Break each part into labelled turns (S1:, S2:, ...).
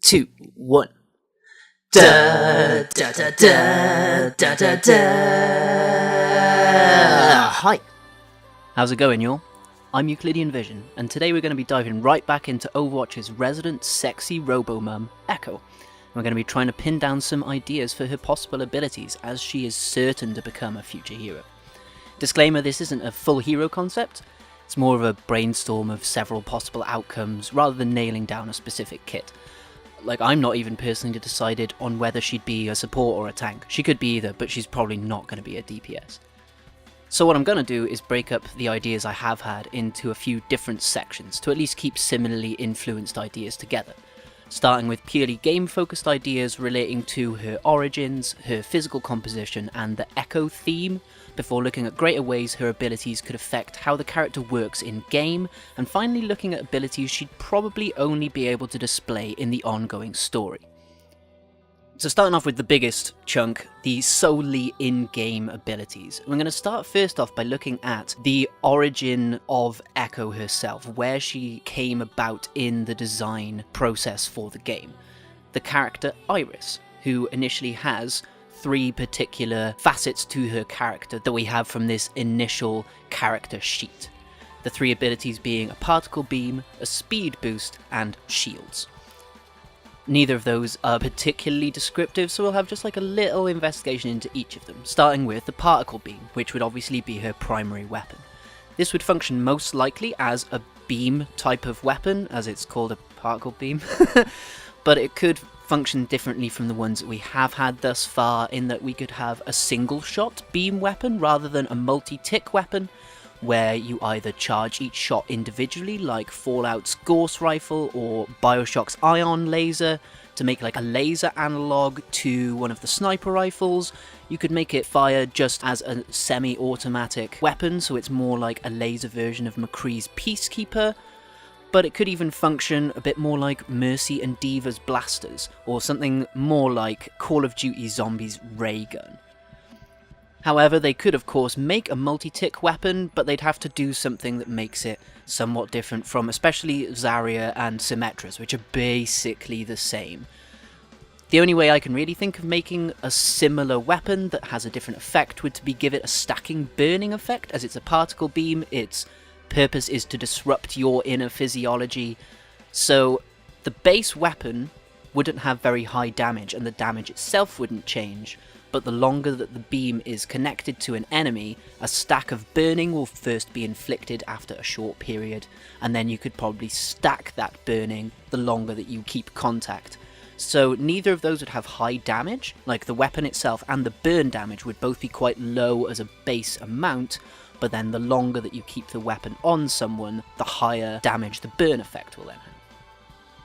S1: 2, 1. Da da da da da da da. Hi. How's it going, y'all? I'm Euclidean Vision, and today we're going to be diving right back into Overwatch's resident sexy robo-mum, Echo. We're going to be trying to pin down some ideas for her possible abilities, as she is certain to become a future hero. Disclaimer, this isn't a full hero concept, it's more of a brainstorm of several possible outcomes, rather than nailing down a specific kit. Like, I'm not even personally decided on whether she'd be a support or a tank. She could be either, but she's probably not going to be a DPS. So what I'm going to do is break up the ideas I have had into a few different sections, to at least keep similarly influenced ideas together. Starting with purely game-focused ideas relating to her origins, her physical composition, and the Echo theme, before looking at greater ways her abilities could affect how the character works in-game, and finally looking at abilities she'd probably only be able to display in the ongoing story. So starting off with the biggest chunk, the solely in-game abilities. We're going to start first off by looking at the origin of Echo herself, where she came about in the design process for the game. The character Iris, who initially has 3 particular facets to her character that we have from this initial character sheet. The 3 abilities being a particle beam, a speed boost, and shields. Neither of those are particularly descriptive, so we'll have just like a little investigation into each of them, starting with the particle beam, which would obviously be her primary weapon. This would function most likely as a beam type of weapon, as it's called a particle beam, but it could function differently from the ones that we have had thus far, in that we could have a single shot beam weapon rather than a multi-tick weapon, where you either charge each shot individually, like Fallout's Gauss Rifle or Bioshock's Ion Laser, to make like a laser analog to one of the sniper rifles. You could make it fire just as a semi-automatic weapon, so it's more like a laser version of McCree's Peacekeeper, but it could even function a bit more like Mercy and Diva's blasters, or something more like Call of Duty Zombies' Raygun. However, they could of course make a multi-tick weapon, but they'd have to do something that makes it somewhat different from especially Zarya and Symmetra's, which are basically the same. The only way I can really think of making a similar weapon that has a different effect would be give it a stacking burning effect, as it's a particle beam. Its purpose is to disrupt your inner physiology, so the base weapon wouldn't have very high damage and the damage itself wouldn't change. But the longer that the beam is connected to an enemy, a stack of burning will first be inflicted after a short period, and then you could probably stack that burning the longer that you keep contact. So neither of those would have high damage, like the weapon itself and the burn damage would both be quite low as a base amount, but then the longer that you keep the weapon on someone, the higher damage the burn effect will then have.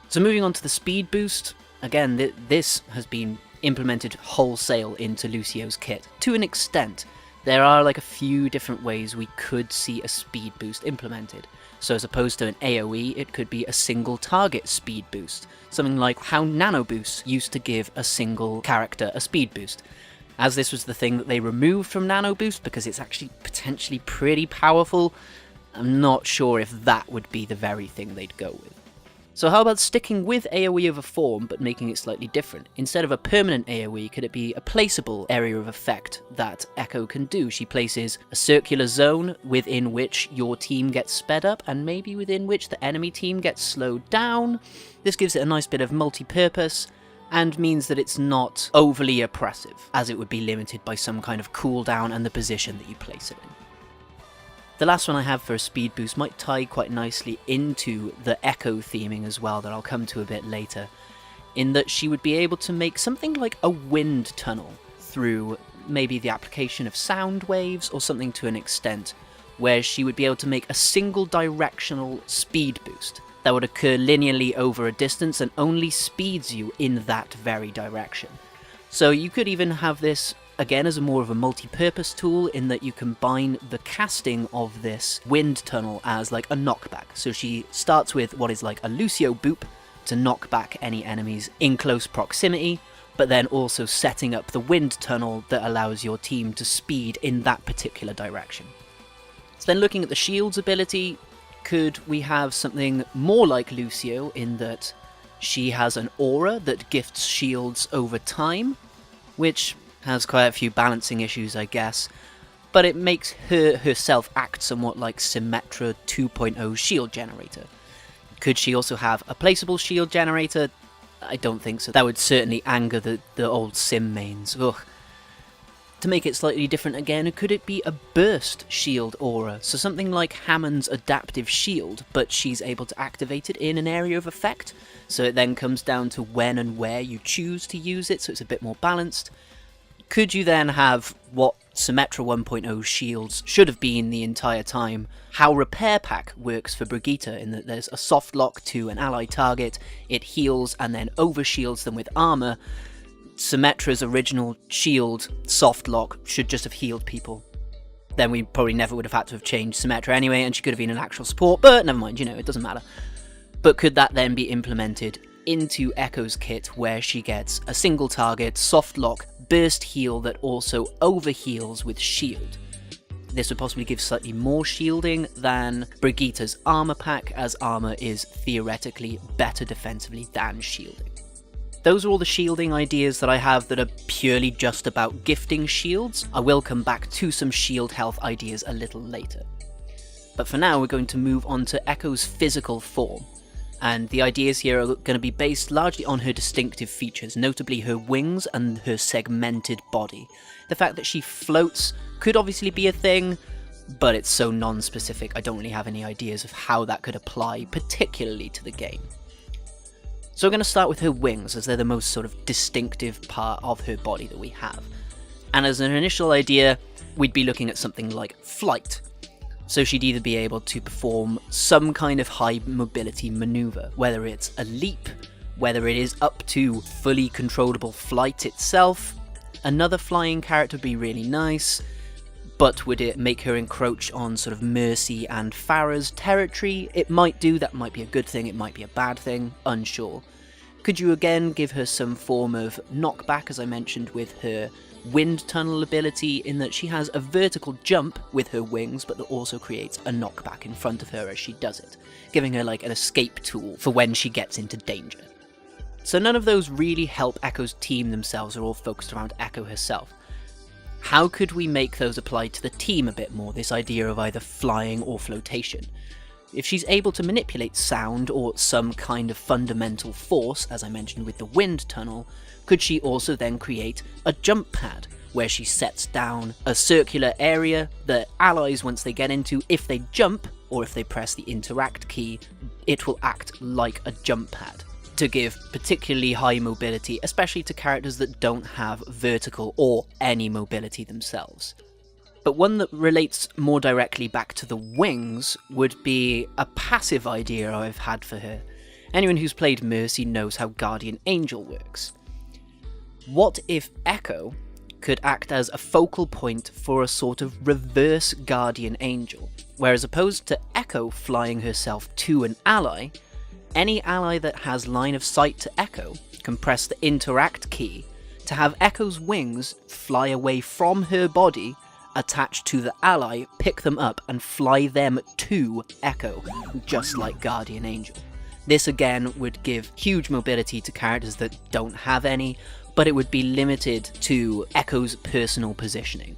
S1: So moving on to the speed boost, again this has been implemented wholesale into Lucio's kit. To an extent, there are like a few different ways we could see a speed boost implemented. So as opposed to an AoE, it could be a single target speed boost, something like how Nano Boost used to give a single character a speed boost. As this was the thing that they removed from Nano Boost because it's actually potentially pretty powerful, I'm not sure if that would be the very thing they'd go with. So how about sticking with AoE of a form, but making it slightly different? Instead of a permanent AoE, could it be a placeable area of effect that Echo can do? She places a circular zone within which your team gets sped up, and maybe within which the enemy team gets slowed down. This gives it a nice bit of multi-purpose, and means that it's not overly oppressive, as it would be limited by some kind of cooldown and the position that you place it in. The last one I have for a speed boost might tie quite nicely into the Echo theming as well, that I'll come to a bit later, in that she would be able to make something like a wind tunnel through maybe the application of sound waves or something to an extent, where she would be able to make a single directional speed boost that would occur linearly over a distance and only speeds you in that very direction. So you could even have this again as more of a multi-purpose tool, in that you combine the casting of this wind tunnel as like a knockback. So she starts with what is like a Lucio boop to knock back any enemies in close proximity, but then also setting up the wind tunnel that allows your team to speed in that particular direction. So then looking at the shield's ability, could we have something more like Lucio in that She has an aura that gifts shields over time, which has quite a few balancing issues, I guess, but it makes her herself act somewhat like Symmetra 2.0 shield generator. Could she also have a placeable shield generator? I don't think so. That would certainly anger the old Sim mains. Ugh. To make it slightly different again, could it be a burst shield aura? So something like Hammond's adaptive shield, but she's able to activate it in an area of effect, so it then comes down to when and where you choose to use it, so it's a bit more balanced. Could you then have what Symmetra 1.0 shields should have been the entire time? How Repair Pack works for Brigitte, in that there's a soft lock to an ally target, it heals and then overshields them with armor. Symmetra's original shield soft lock should just have healed people. Then we probably never would have had to have changed Symmetra anyway, and she could have been an actual support, but never mind, it doesn't matter. But could that then be implemented into Echo's kit, where she gets a single target, soft lock, burst heal that also overheals with shield? This would possibly give slightly more shielding than Brigitte's armor pack, as armor is theoretically better defensively than shielding. Those are all the shielding ideas that I have that are purely just about gifting shields. I will come back to some shield health ideas a little later. But for now, we're going to move on to Echo's physical form. And the ideas here are going to be based largely on her distinctive features, notably her wings and her segmented body. The fact that she floats could obviously be a thing, but it's so non-specific I don't really have any ideas of how that could apply particularly to the game. So we're going to start with her wings, as they're the most sort of distinctive part of her body that we have. And as an initial idea, we'd be looking at something like flight. So she'd either be able to perform some kind of high mobility maneuver, whether it's a leap, whether it is up to fully controllable flight itself. Another flying character would be really nice, but would it make her encroach on sort of Mercy and Farah's territory? It might do, that might be a good thing, it might be a bad thing, unsure. Could you again give her some form of knockback, as I mentioned, with her wind tunnel ability, in that she has a vertical jump with her wings, but that also creates a knockback in front of her as she does it, giving her like an escape tool for when she gets into danger. So none of those really help Echo's team themselves, are all focused around Echo herself. How could we make those apply to the team a bit more, this idea of either flying or flotation? If she's able to manipulate sound or some kind of fundamental force, as I mentioned with the wind tunnel, could she also then create a jump pad, where she sets down a circular area that allies, once they get into, if they jump, or if they press the interact key, it will act like a jump pad, to give particularly high mobility, especially to characters that don't have vertical or any mobility themselves. But one that relates more directly back to the wings would be a passive idea I've had for her. Anyone who's played Mercy knows how Guardian Angel works. What if Echo could act as a focal point for a sort of reverse Guardian Angel, where as opposed to Echo flying herself to an ally, any ally that has line of sight to Echo can press the interact key to have Echo's wings fly away from her body, attach to the ally, pick them up and fly them to Echo, just like Guardian Angel. This again would give huge mobility to characters that don't have any, but it would be limited to Echo's personal positioning.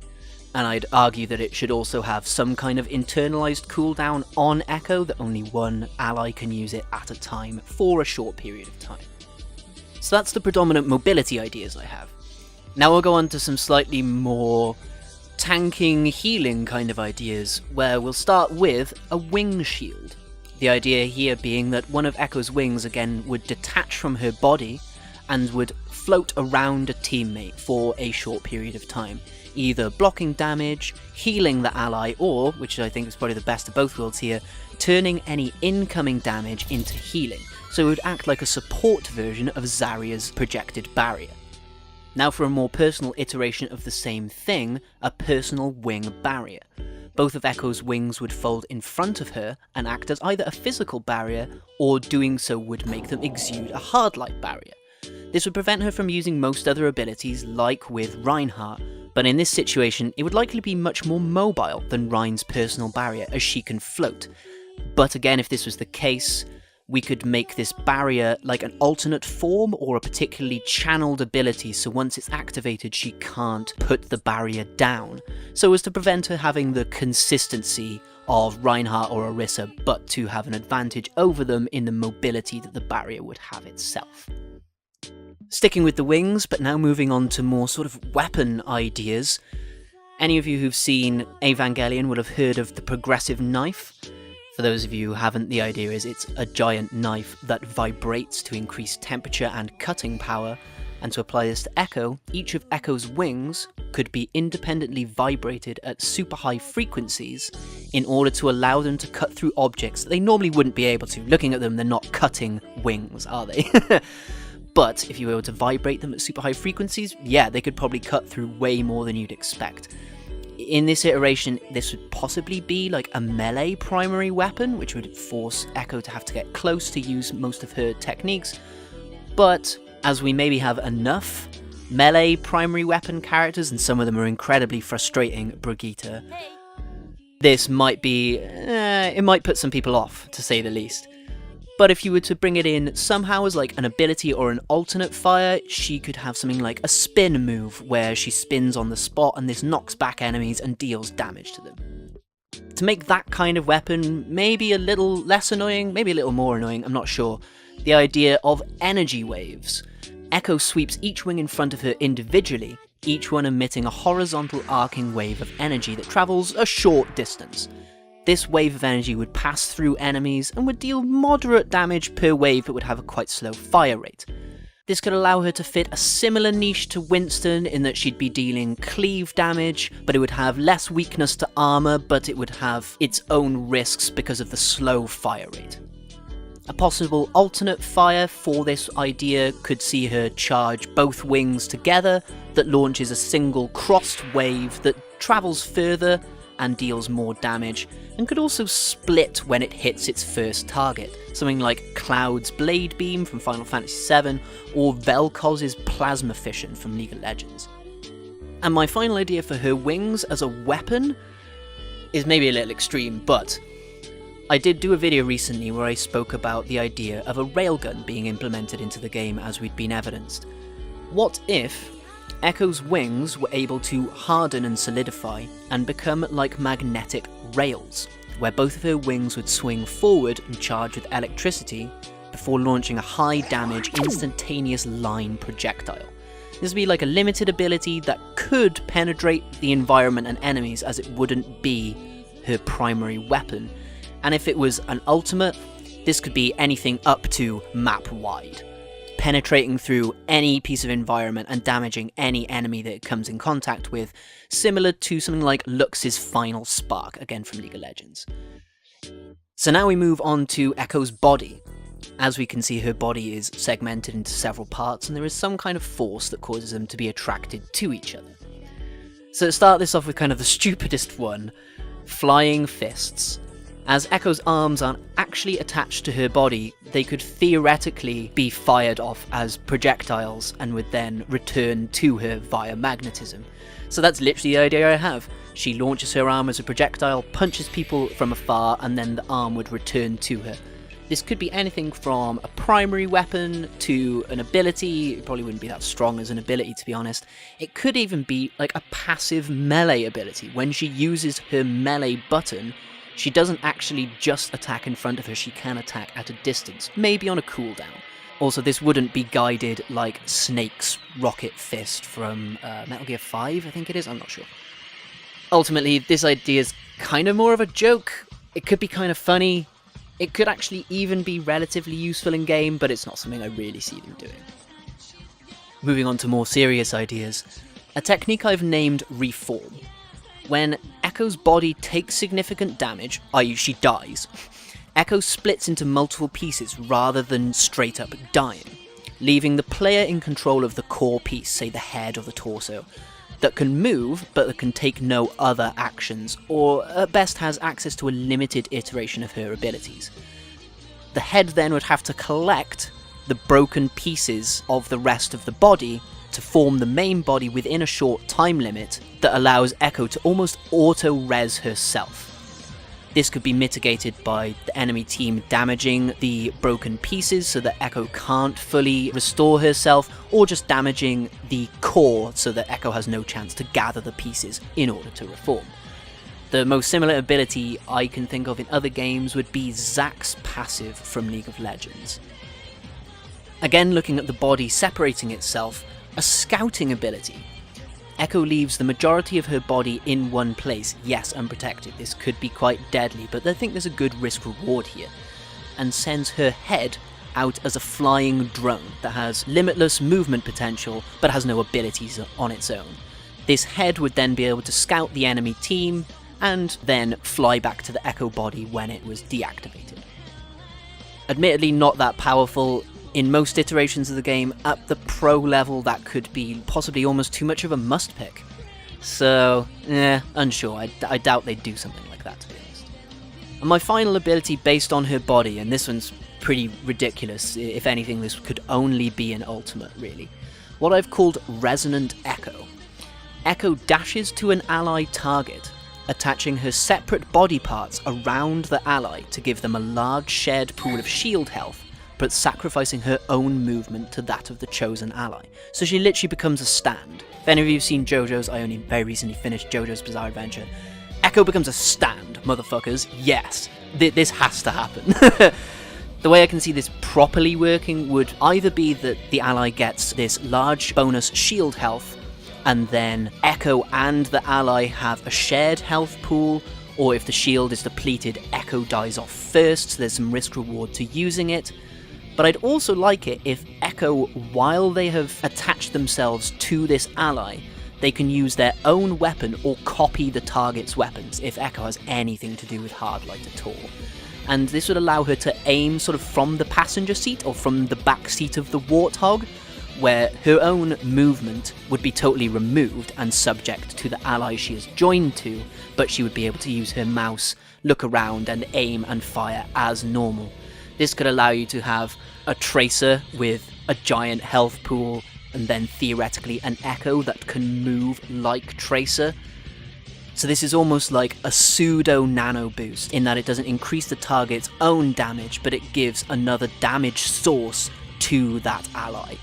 S1: And I'd argue that it should also have some kind of internalized cooldown on Echo, that only one ally can use it at a time for a short period of time. So that's the predominant mobility ideas I have. Now we'll go on to some slightly more tanking, healing kind of ideas, where we'll start with a wing shield. The idea here being that one of Echo's wings again would detach from her body and would float around a teammate for a short period of time, either blocking damage, healing the ally, or, which I think is probably the best of both worlds here, turning any incoming damage into healing, so it would act like a support version of Zarya's projected barrier. Now for a more personal iteration of the same thing, a personal wing barrier. Both of Echo's wings would fold in front of her and act as either a physical barrier, or doing so would make them exude a hard light barrier. This would prevent her from using most other abilities, like with Reinhardt, but in this situation it would likely be much more mobile than Rein's personal barrier, as she can float. But again, if this was the case, we could make this barrier like an alternate form or a particularly channeled ability, so once it's activated she can't put the barrier down, so as to prevent her having the consistency of Reinhardt or Orisa, but to have an advantage over them in the mobility that the barrier would have itself. Sticking with the wings, but now moving on to more sort of weapon ideas. Any of you who've seen Evangelion will have heard of the progressive knife. For those of you who haven't, the idea is it's a giant knife that vibrates to increase temperature and cutting power, and to apply this to Echo, each of Echo's wings could be independently vibrated at super high frequencies in order to allow them to cut through objects that they normally wouldn't be able to. Looking at them, they're not cutting wings, are they? But if you were able to vibrate them at super high frequencies, yeah, they could probably cut through way more than you'd expect. In this iteration, this would possibly be like a melee primary weapon, which would force Echo to have to get close to use most of her techniques. But as we maybe have enough melee primary weapon characters, and some of them are incredibly frustrating, Brigitte, this might be, it might put some people off, to say the least. But if you were to bring it in somehow as like an ability or an alternate fire, she could have something like a spin move where she spins on the spot and this knocks back enemies and deals damage to them. To make that kind of weapon maybe a little less annoying, maybe a little more annoying, I'm not sure, the idea of energy waves. Echo sweeps each wing in front of her individually, each one emitting a horizontal arcing wave of energy that travels a short distance. This wave of energy would pass through enemies and would deal moderate damage per wave, but would have a quite slow fire rate. This could allow her to fit a similar niche to Winston in that she'd be dealing cleave damage, but it would have less weakness to armor, but it would have its own risks because of the slow fire rate. A possible alternate fire for this idea could see her charge both wings together that launches a single crossed wave that travels further and deals more damage, and could also split when it hits its first target, something like Cloud's Blade Beam from Final Fantasy VII, or Vel'Koz's Plasma Fission from League of Legends. And my final idea for her wings as a weapon is maybe a little extreme, but I did do a video recently where I spoke about the idea of a railgun being implemented into the game as we'd been evidenced. What if Echo's wings were able to harden and solidify and become like magnetic rails, where both of her wings would swing forward and charge with electricity before launching a high damage instantaneous line projectile. This would be like a limited ability that could penetrate the environment and enemies, as it wouldn't be her primary weapon. And if it was an ultimate, this could be anything up to map wide, penetrating through any piece of environment and damaging any enemy that it comes in contact with, similar to something like Lux's Final Spark, again from League of Legends. So now we move on to Echo's body. As we can see, her body is segmented into several parts, and there is some kind of force that causes them to be attracted to each other. So to start this off with kind of the stupidest one, flying fists. As Echo's arms aren't actually attached to her body, they could theoretically be fired off as projectiles and would then return to her via magnetism. So that's literally the idea I have. She launches her arm as a projectile, punches people from afar, and then the arm would return to her. This could be anything from a primary weapon to an ability. It probably wouldn't be that strong as an ability, to be honest. It could even be like a passive melee ability. When she uses her melee button, she doesn't actually just attack in front of her, she can attack at a distance, maybe on a cooldown. Also, this wouldn't be guided like Snake's Rocket Fist from Metal Gear 5, I think it is, I'm not sure. Ultimately, this idea is kind of more of a joke. It could be kind of funny. It could actually even be relatively useful in game, but it's not something I really see them doing. Moving on to more serious ideas, a technique I've named Reform. When Echo's body takes significant damage, i.e. she dies, Echo splits into multiple pieces rather than straight up dying, leaving the player in control of the core piece, say the head or the torso, that can move but that can take no other actions, or at best has access to a limited iteration of her abilities. The head then would have to collect the broken pieces of the rest of the body to form the main body within a short time limit that allows Echo to almost auto-res herself. This could be mitigated by the enemy team damaging the broken pieces so that Echo can't fully restore herself, or just damaging the core so that Echo has no chance to gather the pieces in order to reform. The most similar ability I can think of in other games would be Zack's passive from League of Legends. Again, looking at the body separating itself, a scouting ability. Echo leaves the majority of her body in one place, yes, unprotected. This could be quite deadly, but I think there's a good risk-reward here, and sends her head out as a flying drone that has limitless movement potential, but has no abilities on its own. This head would then be able to scout the enemy team, and then fly back to the Echo body when it was deactivated. Admittedly not that powerful. In most iterations of the game, at the pro level, that could be possibly almost too much of a must pick. So, unsure. I doubt they'd do something like that, to be honest. And my final ability based on her body, and this one's pretty ridiculous. If anything, this could only be an ultimate, really. What I've called Resonant Echo. Echo dashes to an ally target, attaching her separate body parts around the ally to give them a large shared pool of shield health, but sacrificing her own movement to that of the chosen ally. So she literally becomes a stand. If any of you have seen JoJo's, I only very recently finished JoJo's Bizarre Adventure. Echo becomes a stand, motherfuckers. Yes, this has to happen. The way I can see this properly working would either be that the ally gets this large bonus shield health, and then Echo and the ally have a shared health pool, or if the shield is depleted, Echo dies off first, so there's some risk reward to using it. But I'd also like it if Echo, while they have attached themselves to this ally, they can use their own weapon or copy the target's weapons, if Echo has anything to do with Hardlight at all. And this would allow her to aim sort of from the passenger seat or from the back seat of the Warthog, where her own movement would be totally removed and subject to the ally she is joined to, but she would be able to use her mouse, look around and aim and fire as normal. This could allow you to have a Tracer with a giant health pool, and then theoretically an Echo that can move like Tracer. So this is almost like a pseudo nano boost, in that it doesn't increase the target's own damage, but it gives another damage source to that ally.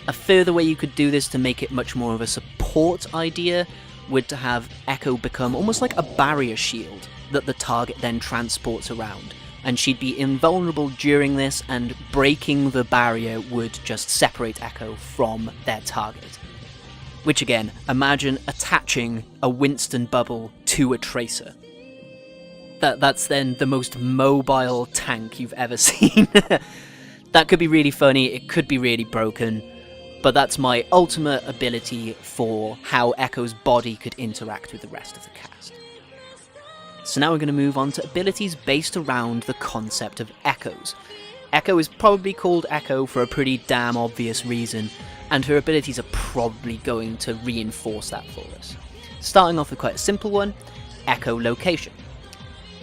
S1: A further way you could do this to make it much more of a support idea would to have Echo become almost like a barrier shield that the target then transports around. And she'd be invulnerable during this, and breaking the barrier would just separate Echo from their target. Which again, imagine attaching a Winston bubble to a Tracer. That's then the most mobile tank you've ever seen. That could be really funny, it could be really broken, but that's my ultimate ability for how Echo's body could interact with the rest of the cast. So now we're going to move on to abilities based around the concept of echoes. Echo is probably called Echo for a pretty damn obvious reason, and her abilities are probably going to reinforce that for us. Starting off with quite a simple one, Echolocation.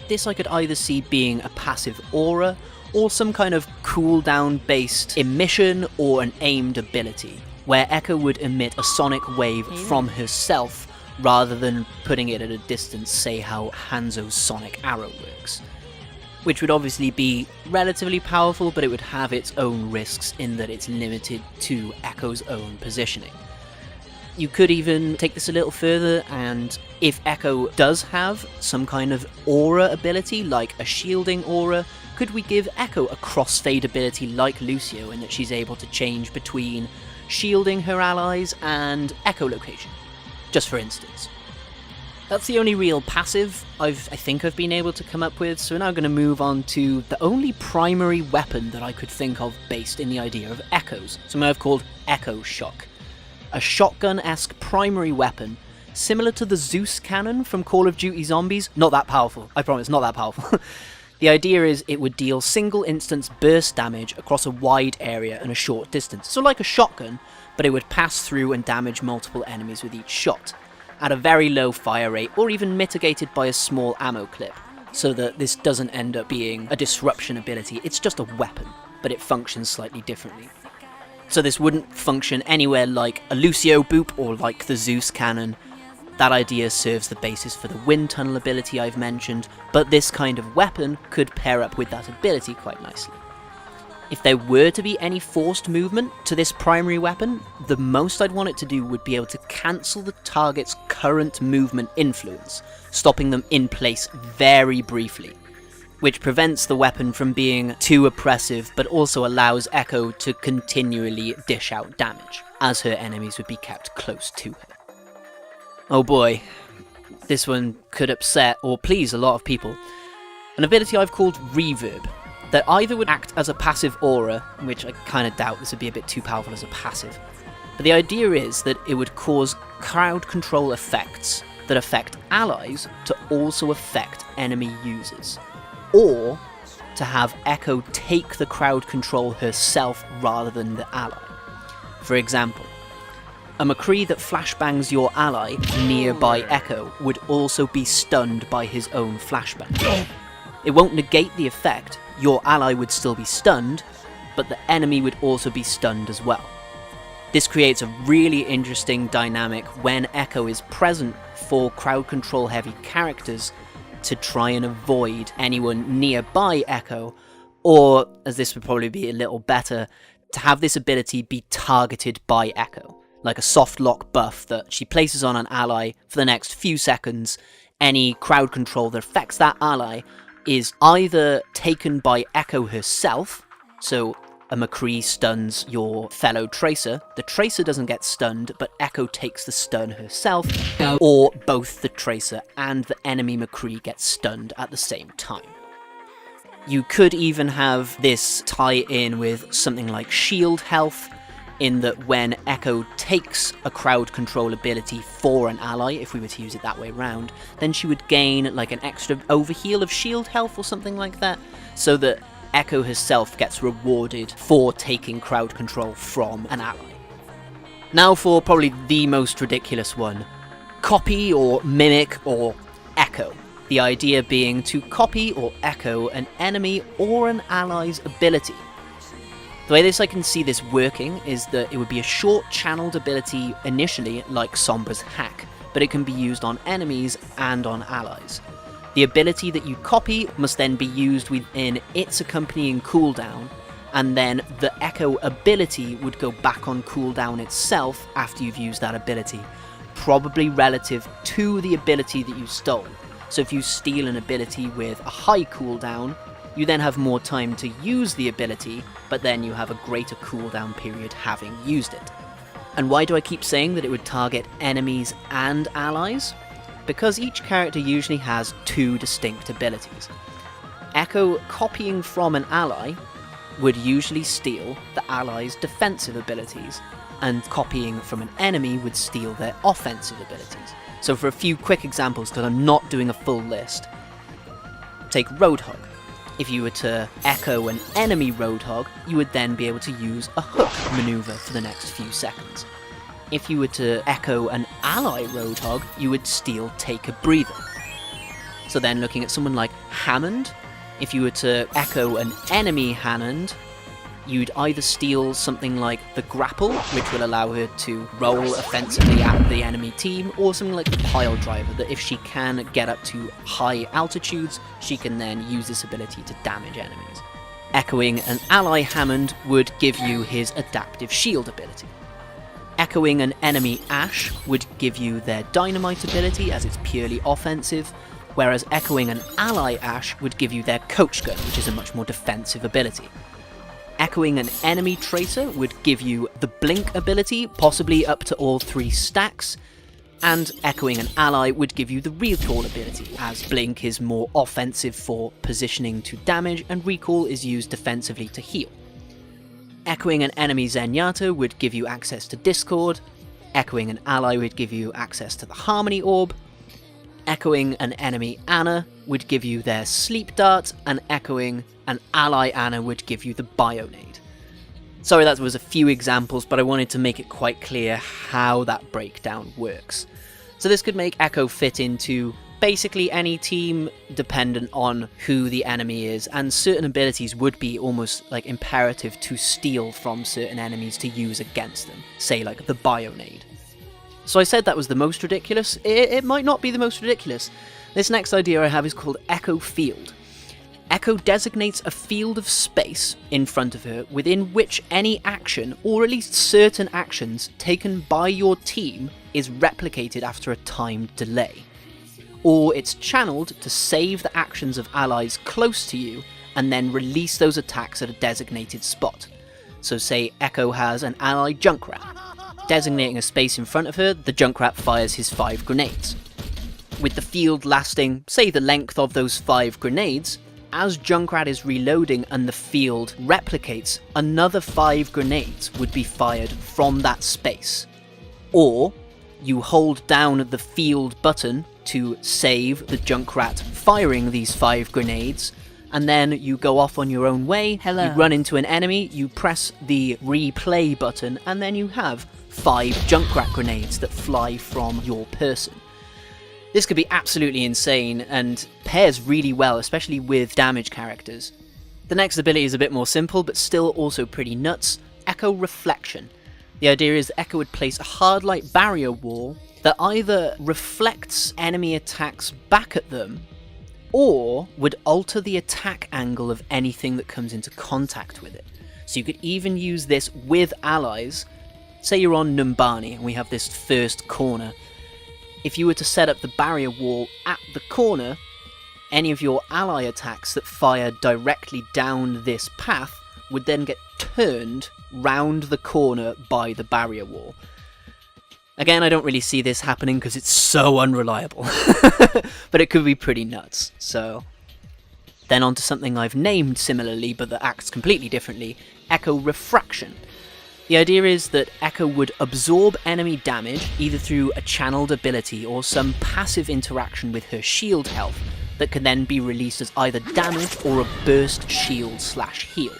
S1: This I could either see being a passive aura, or some kind of cooldown based emission or an aimed ability, where Echo would emit a sonic wave from herself rather than putting it at a distance, say how Hanzo's sonic arrow works. Which would obviously be relatively powerful, but it would have its own risks in that it's limited to Echo's own positioning. You could even take this a little further, and if Echo does have some kind of aura ability, like a shielding aura, could we give Echo a crossfade ability like Lucio, in that she's able to change between shielding her allies and echolocation, just for instance. That's the only real passive I think I've been able to come up with, so we're now going to move on to the only primary weapon that I could think of based in the idea of echoes, something I've called Echo Shock. A shotgun-esque primary weapon, similar to the Zeus cannon from Call of Duty Zombies. Not that powerful, I promise, not that powerful. The idea is it would deal single instance burst damage across a wide area and a short distance, so like a shotgun, but it would pass through and damage multiple enemies with each shot, at a very low fire rate, or even mitigated by a small ammo clip, so that this doesn't end up being a disruption ability. It's just a weapon, but it functions slightly differently. So this wouldn't function anywhere like a Lucio boop or like the Zeus cannon, That idea serves the basis for the wind tunnel ability I've mentioned, but this kind of weapon could pair up with that ability quite nicely. If there were to be any forced movement to this primary weapon, the most I'd want it to do would be able to cancel the target's current movement influence, stopping them in place very briefly, which prevents the weapon from being too oppressive but also allows Echo to continually dish out damage, as her enemies would be kept close to her. Oh boy, this one could upset or please a lot of people. An ability I've called Reverb, that either would act as a passive aura, which I kind of doubt this would be a bit too powerful as a passive, but the idea is that it would cause crowd control effects that affect allies to also affect enemy users, or to have Echo take the crowd control herself rather than the ally. For example, a McCree that flashbangs your ally nearby Echo would also be stunned by his own flashbang. It won't negate the effect, your ally would still be stunned, but the enemy would also be stunned as well. This creates a really interesting dynamic when Echo is present for crowd control heavy characters to try and avoid anyone nearby Echo, or, as this would probably be a little better, to have this ability be targeted by Echo, like a soft lock buff that she places on an ally for the next few seconds. Any crowd control that affects that ally is either taken by Echo herself, so a McCree stuns your fellow Tracer, the Tracer doesn't get stunned, but Echo takes the stun herself, or both the Tracer and the enemy McCree get stunned at the same time. You could even have this tie in with something like shield health, in that when Echo takes a crowd control ability for an ally, if we were to use it that way around, then she would gain like an extra overheal of shield health or something like that, so that Echo herself gets rewarded for taking crowd control from an ally. Now for probably the most ridiculous one, copy or mimic or echo. The idea being to copy or echo an enemy or an ally's ability. The way I can see this working is that it would be a short channeled ability initially, like Sombra's Hack, but it can be used on enemies and on allies. The ability that you copy must then be used within its accompanying cooldown, and then the Echo ability would go back on cooldown itself after you've used that ability, probably relative to the ability that you stole. So if you steal an ability with a high cooldown, you then have more time to use the ability, but then you have a greater cooldown period having used it. And why do I keep saying that it would target enemies and allies? Because each character usually has two distinct abilities. Echo copying from an ally would usually steal the ally's defensive abilities, and copying from an enemy would steal their offensive abilities. So for a few quick examples, because I'm not doing a full list, take Roadhog. If you were to echo an enemy Roadhog, you would then be able to use a hook maneuver for the next few seconds. If you were to echo an ally Roadhog, you would steal Take a Breather. So then looking at someone like Hammond, if you were to echo an enemy Hammond, you'd either steal something like the Grapple, which will allow her to roll offensively at the enemy team, or something like the Pile Driver, that if she can get up to high altitudes, she can then use this ability to damage enemies. Echoing an ally Hammond would give you his Adaptive Shield ability. Echoing an enemy Ash would give you their Dynamite ability, as it's purely offensive, whereas echoing an ally Ash would give you their Coach Gun, which is a much more defensive ability. Echoing an enemy Tracer would give you the Blink ability, possibly up to all 3 stacks, and echoing an ally would give you the Recall ability, as Blink is more offensive for positioning to damage, and Recall is used defensively to heal. Echoing an enemy Zenyatta would give you access to Discord, echoing an ally would give you access to the Harmony Orb, echoing an enemy Ana would give you their Sleep Dart, and echoing an ally Ana would give you the Bionade. Sorry that was a few examples, but I wanted to make it quite clear how that breakdown works. So this could make Echo fit into basically any team dependent on who the enemy is, and certain abilities would be almost like imperative to steal from certain enemies to use against them, say like the Bionade. So I said that was the most ridiculous. It might not be the most ridiculous. This next idea I have is called Echo Field. Echo designates a field of space in front of her within which any action, or at least certain actions, taken by your team is replicated after a timed delay. Or it's channeled to save the actions of allies close to you and then release those attacks at a designated spot. So say Echo has an ally Junkrat. Designating a space in front of her, the Junkrat fires his 5 grenades. With the field lasting, say, the length of those 5 grenades, as Junkrat is reloading and the field replicates, another 5 grenades would be fired from that space. Or you hold down the field button to save the Junkrat firing these 5 grenades, and then you go off on your own way.
S2: Hello.
S1: You run into an enemy, you press the replay button, and then you have 5 Junkrat grenades that fly from your person. This could be absolutely insane and pairs really well, especially with damage characters. The next ability is a bit more simple, but still also pretty nuts. Echo Reflection. The idea is that Echo would place a hard light barrier wall that either reflects enemy attacks back at them, or would alter the attack angle of anything that comes into contact with it. So you could even use this with allies. Say you're on Numbani and we have this first corner. If you were to set up the barrier wall at the corner, any of your ally attacks that fire directly down this path would then get turned round the corner by the barrier wall. Again, I don't really see this happening because it's so unreliable, but it could be pretty nuts. So then on to something I've named similarly but that acts completely differently, Echo Refraction. The idea is that Echo would absorb enemy damage either through a channeled ability or some passive interaction with her shield health that can then be released as either damage or a burst shield/heal.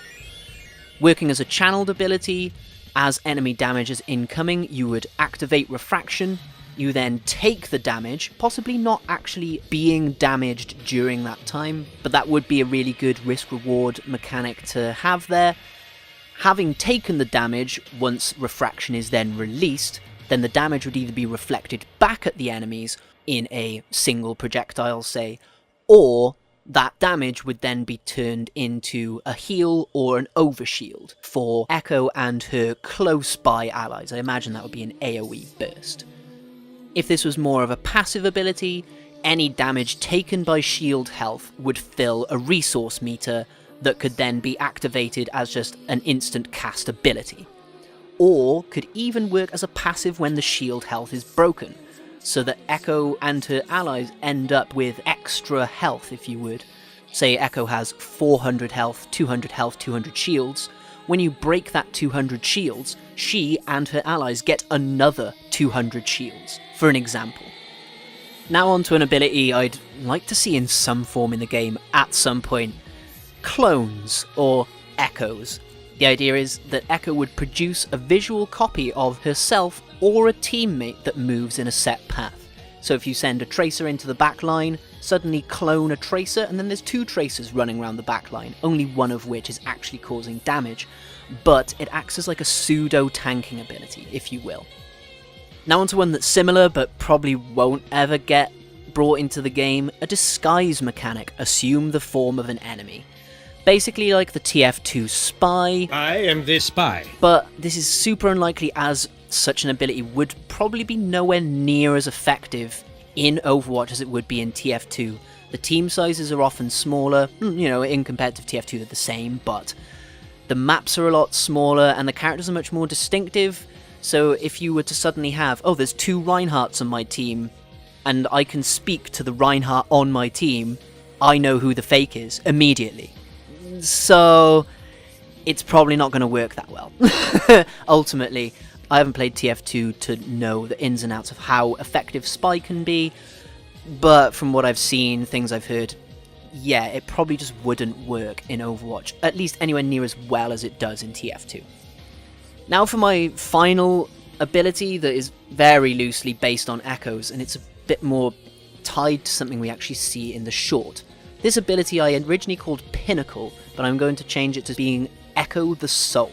S1: Working as a channeled ability, as enemy damage is incoming, you would activate Refraction, you then take the damage, possibly not actually being damaged during that time, but that would be a really good risk-reward mechanic to have there. Having taken the damage, once Refraction is then released, then the damage would either be reflected back at the enemies in a single projectile, say, or that damage would then be turned into a heal or an overshield for Echo and her close-by allies. I imagine that would be an AoE burst. If this was more of a passive ability, any damage taken by shield health would fill a resource meter that could then be activated as just an instant cast ability. Or could even work as a passive when the shield health is broken, so that Echo and her allies end up with extra health, if you would. Say Echo has 400 health, 200 health, 200 shields. When you break that 200 shields, she and her allies get another 200 shields, for an example. Now on to an ability I'd like to see in some form in the game at some point. Clones, or echoes. The idea is that Echo would produce a visual copy of herself or a teammate that moves in a set path. So if you send a tracer into the back line, suddenly clone a tracer, and then there's 2 tracers running around the back line, only one of which is actually causing damage, but it acts as like a pseudo-tanking ability, if you will. Now onto one that's similar, but probably won't ever get brought into the game, a disguise mechanic. Assume the form of an enemy. Basically like the TF2 spy.
S3: I am the spy.
S1: But this is super unlikely, as such an ability would probably be nowhere near as effective in Overwatch as it would be in TF2. The team sizes are often smaller, in competitive TF2 they're the same, but the maps are a lot smaller and the characters are much more distinctive. So if you were to suddenly have, there's 2 Reinhardts on my team, and I can speak to the Reinhardt on my team, I know who the fake is immediately. So it's probably not going to work that well. Ultimately, I haven't played TF2 to know the ins and outs of how effective spy can be, but from what I've seen, things I've heard, yeah, it probably just wouldn't work in Overwatch, at least anywhere near as well as it does in TF2. Now for my final ability that is very loosely based on echoes, and it's a bit more tied to something we actually see in the short. This ability I originally called Pinnacle, but I'm going to change it to being Echo the Soul.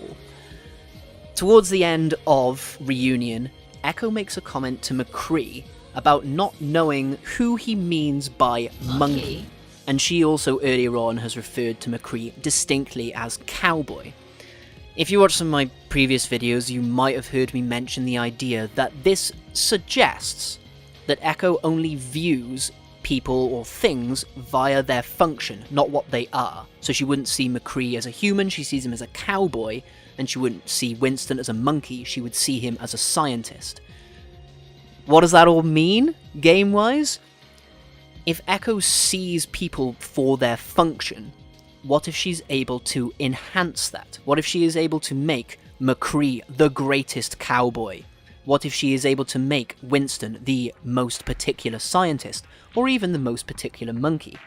S1: Towards the end of Reunion, Echo makes a comment to McCree about not knowing who he means by monkey, and she also earlier on has referred to McCree distinctly as cowboy. If you watched some of my previous videos, you might have heard me mention the idea that this suggests that Echo only views people or things via their function, not what they are. So she wouldn't see McCree as a human, she sees him as a cowboy, and she wouldn't see Winston as a monkey, she would see him as a scientist. What does that all mean, game-wise? If Echo sees people for their function, what if she's able to enhance that? What if she is able to make McCree the greatest cowboy? What if she is able to make Winston the most particular scientist, or even the most particular monkey?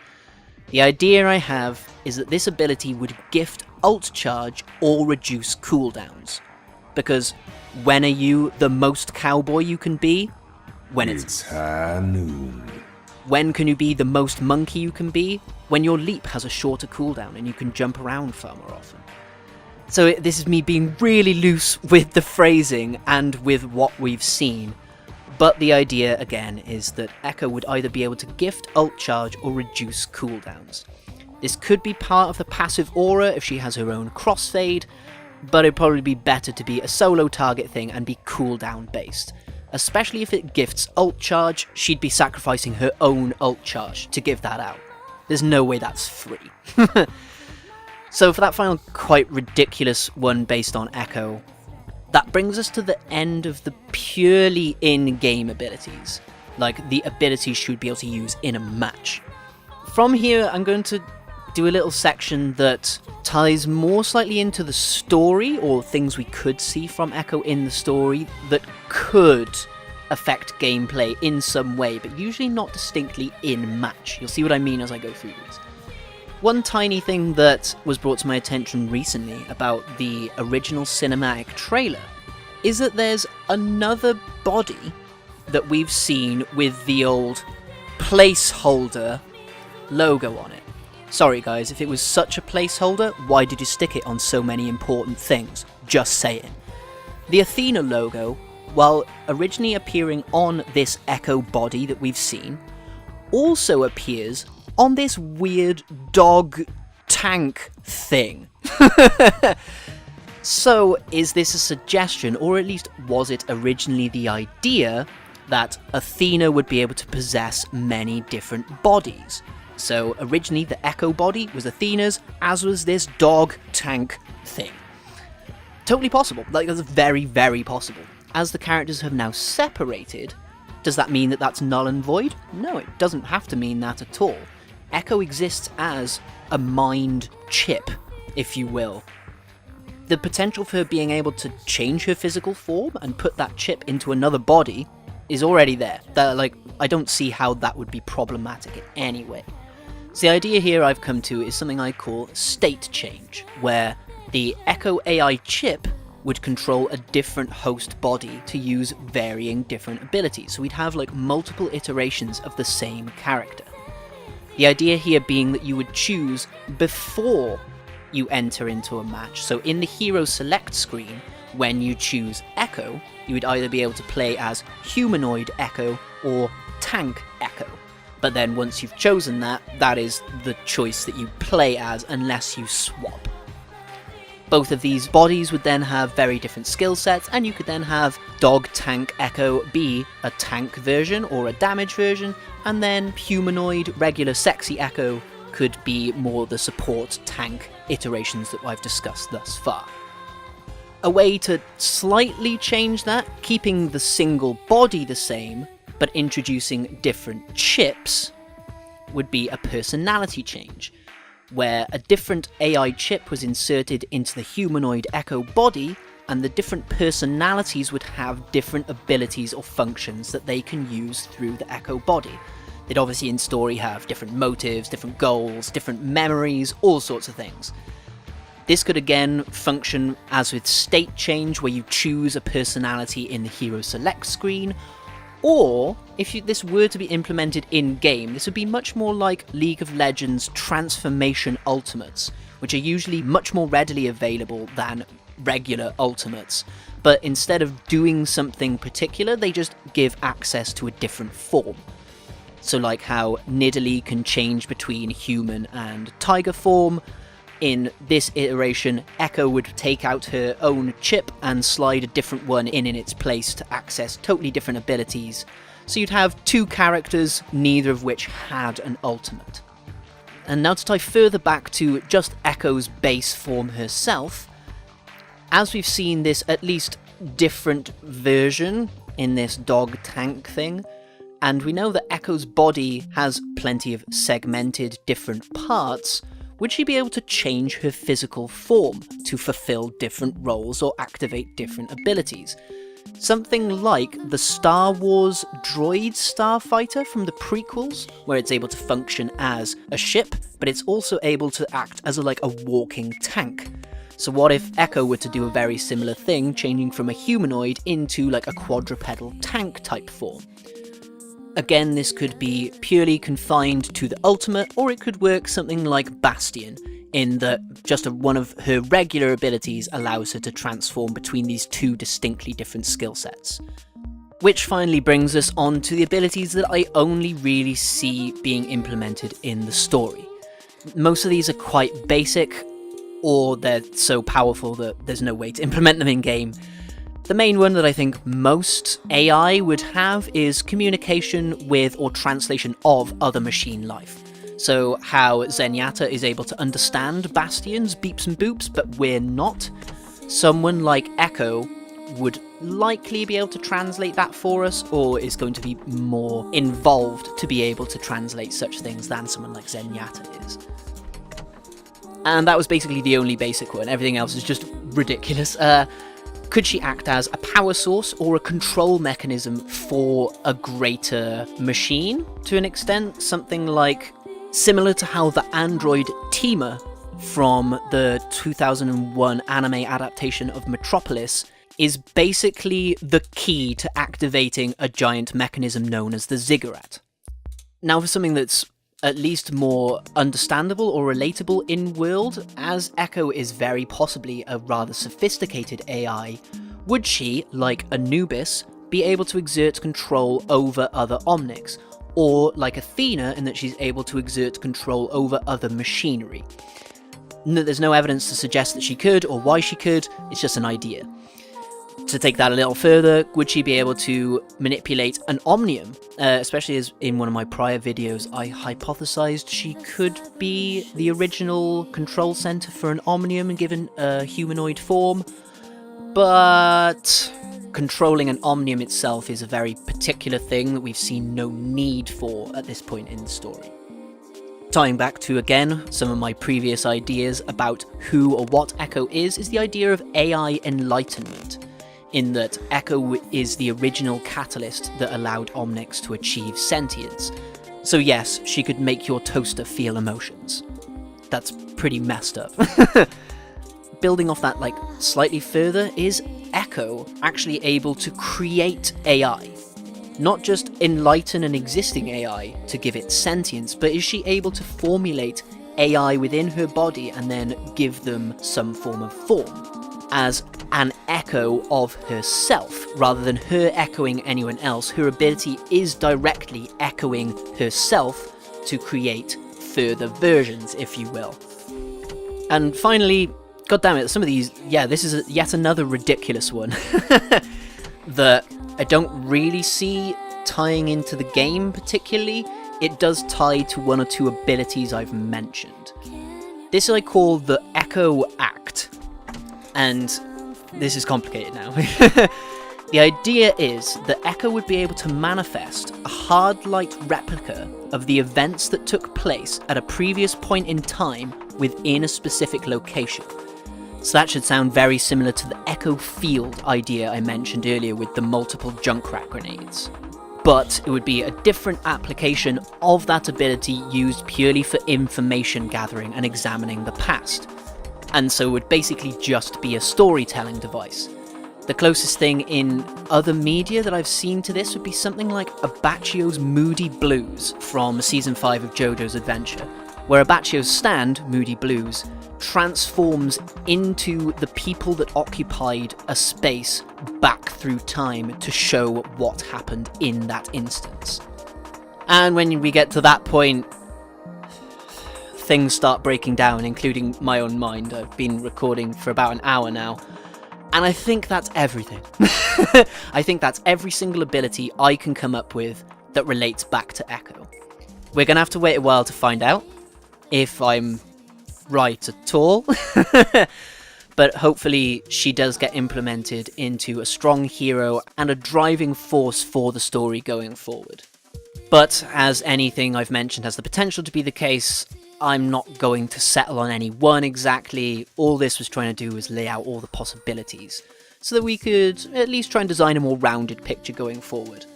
S1: The idea I have is that this ability would gift ult charge or reduce cooldowns. Because when are you the most cowboy you can be? When it's
S2: high noon.
S1: When can you be the most monkey you can be? When your leap has a shorter cooldown and you can jump around far more often. So this is me being really loose with the phrasing and with what we've seen. But the idea, again, is that Echo would either be able to gift ult charge or reduce cooldowns. This could be part of the passive aura if she has her own crossfade, but it'd probably be better to be a solo target thing and be cooldown based. Especially if it gifts ult charge, she'd be sacrificing her own ult charge to give that out. There's no way that's free. So for that final quite ridiculous one based on Echo, that brings us to the end of the purely in-game abilities, like the abilities she would be able to use in a match. From here, I'm going to do a little section that ties more slightly into the story, or things we could see from Echo in the story that could affect gameplay in some way, but usually not distinctly in match. You'll see what I mean as I go through these. One tiny thing that was brought to my attention recently about the original cinematic trailer is that there's another body that we've seen with the old placeholder logo on it. Sorry guys, if it was such a placeholder, why did you stick it on so many important things? Just saying. The Athena logo, while originally appearing on this Echo body that we've seen, also appears on this weird dog tank thing. So, is this a suggestion, or at least was it originally the idea that Athena would be able to possess many different bodies? So, originally the Echo body was Athena's, as was this dog tank thing. Totally possible. Like, that's very, very possible. As the characters have now separated, does that mean that that's null and void? No, it doesn't have to mean that at all. Echo exists as a mind chip, if you will. The potential for her being able to change her physical form and put that chip into another body is already there. I don't see how that would be problematic in any way. So the idea here I've come to is something I call state change, where the Echo AI chip would control a different host body to use varying different abilities. So we'd have like multiple iterations of the same character. The idea here being that you would choose before you enter into a match. So in the hero select screen, when you choose Echo, you would either be able to play as humanoid Echo or tank Echo. But then once you've chosen that, that is the choice that you play as unless you swap. Both of these bodies would then have very different skill sets, and you could then have Dog Tank Echo be a tank version or a damage version, and then humanoid regular sexy Echo could be more the support tank iterations that I've discussed thus far. A way to slightly change that, keeping the single body the same, but introducing different chips, would be a personality change, where a different AI chip was inserted into the humanoid Echo body, and the different personalities would have different abilities or functions that they can use through the Echo body. They'd obviously in story have different motives, different goals, different memories, all sorts of things. This could again function as with state change, where you choose a personality in the hero select screen, or if this were to be implemented in-game, this would be much more like League of Legends transformation ultimates, which are usually much more readily available than regular ultimates, but instead of doing something particular, they just give access to a different form. So like how Nidalee can change between human and tiger form, in this iteration, Echo would take out her own chip and slide a different one in its place to access totally different abilities. So you'd have two characters, neither of which had an ultimate. And now to tie further back to just Echo's base form herself, as we've seen this at least different version in this dog tank thing, and we know that Echo's body has plenty of segmented different parts, would she be able to change her physical form to fulfill different roles or activate different abilities? Something like the Star Wars droid starfighter from the prequels, where it's able to function as a ship, but it's also able to act as a walking tank. So what if Echo were to do a very similar thing, changing from a humanoid into a quadrupedal tank type form? Again, this could be purely confined to the ultimate, or it could work something like Bastion, in that just one of her regular abilities allows her to transform between these two distinctly different skill sets. Which finally brings us on to the abilities that I only really see being implemented in the story. Most of these are quite basic, or they're so powerful that there's no way to implement them in-game. The main one that I think most AI would have is communication with or translation of other machine life. So how Zenyatta is able to understand Bastion's beeps and boops, but we're not. Someone like Echo would likely be able to translate that for us, or is going to be more involved to be able to translate such things than someone like Zenyatta is. And that was basically the only basic one. Everything else is just ridiculous. Could she act as a power source or a control mechanism for a greater machine, to an extent? Something like similar to how the android Tima from the 2001 anime adaptation of Metropolis is basically the key to activating a giant mechanism known as the ziggurat. Now for something that's at least more understandable or relatable in-world, as Echo is very possibly a rather sophisticated AI, would she, like Anubis, be able to exert control over other Omnics, or like Athena in that she's able to exert control over other machinery? There's no evidence to suggest that she could or why she could, it's just an idea. To take that a little further, would she be able to manipulate an Omnium? Especially as in one of my prior videos, I hypothesized she could be the original control center for an Omnium given a humanoid form. But controlling an Omnium itself is a very particular thing that we've seen no need for at this point in the story. Tying back to, again, some of my previous ideas about who or what Echo is the idea of AI Enlightenment, in that Echo is the original catalyst that allowed Omnics to achieve sentience. So yes, she could make your toaster feel emotions. That's pretty messed up. Building off that slightly further, is Echo actually able to create AI? Not just enlighten an existing AI to give it sentience, but is she able to formulate AI within her body and then give them some form of form, as an echo of herself, rather than her echoing anyone else? Her ability is directly echoing herself to create further versions, if you will. And finally, goddammit, some of these, this is yet another ridiculous one that I don't really see tying into the game particularly. It does tie to one or two abilities I've mentioned. This I call the Echo Act, and this is complicated now. The idea is that Echo would be able to manifest a hard light replica of the events that took place at a previous point in time within a specific location. So that should sound very similar to the Echo Field idea I mentioned earlier with the multiple Junkrat grenades. But it would be a different application of that ability used purely for information gathering and examining the past. And so it would basically just be a storytelling device. The closest thing in other media that I've seen to this would be something like Abacchio's Moody Blues from Season 5 of JoJo's Adventure, where Abacchio's stand, Moody Blues, transforms into the people that occupied a space back through time to show what happened in that instance. And when we get to that point, things start breaking down, including my own mind. I've been recording for about an hour now, and I think that's everything. I think that's every single ability I can come up with that relates back to Echo. We're going to have to wait a while to find out if I'm right at all, but hopefully she does get implemented into a strong hero and a driving force for the story going forward. But as anything I've mentioned has the potential to be the case, I'm not going to settle on any one exactly. All this was trying to do was lay out all the possibilities so that we could at least try and design a more rounded picture going forward.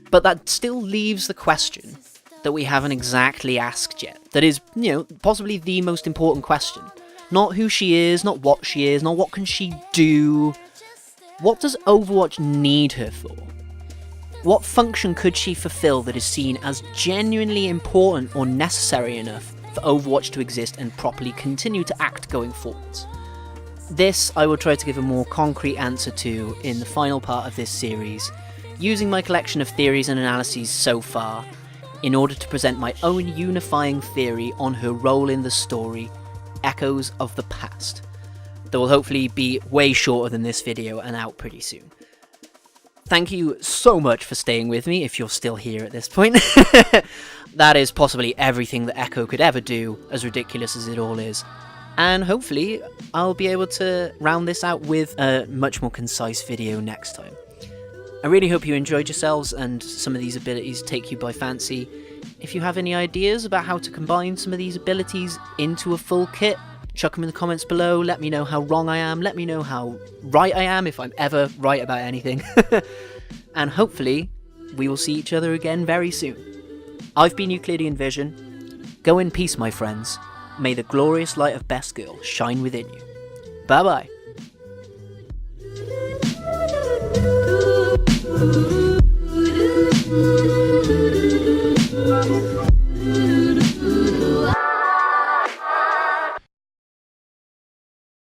S1: But that still leaves the question that we haven't exactly asked yet. That is, possibly the most important question. Not who she is, not what she is, not what can she do. What does Overwatch need her for? What function could she fulfill that is seen as genuinely important or necessary enough for Overwatch to exist and properly continue to act going forwards? This I will try to give a more concrete answer to in the final part of this series, using my collection of theories and analyses so far, in order to present my own unifying theory on her role in the story, Echoes of the Past, that will hopefully be way shorter than this video and out pretty soon. Thank you so much for staying with me if you're still here at this point. That is possibly everything that Echo could ever do, as ridiculous as it all is. And hopefully I'll be able to round this out with a much more concise video next time. I really hope you enjoyed yourselves and some of these abilities take you by fancy. If you have any ideas about how to combine some of these abilities into a full kit, chuck them in the comments below. Let me know how wrong I am. Let me know how right I am, if I'm ever right about anything. And hopefully we will see each other again very soon. I've been Euclidean Vision. Go in peace, my friends. May the glorious light of Best Girl shine within you. Bye bye.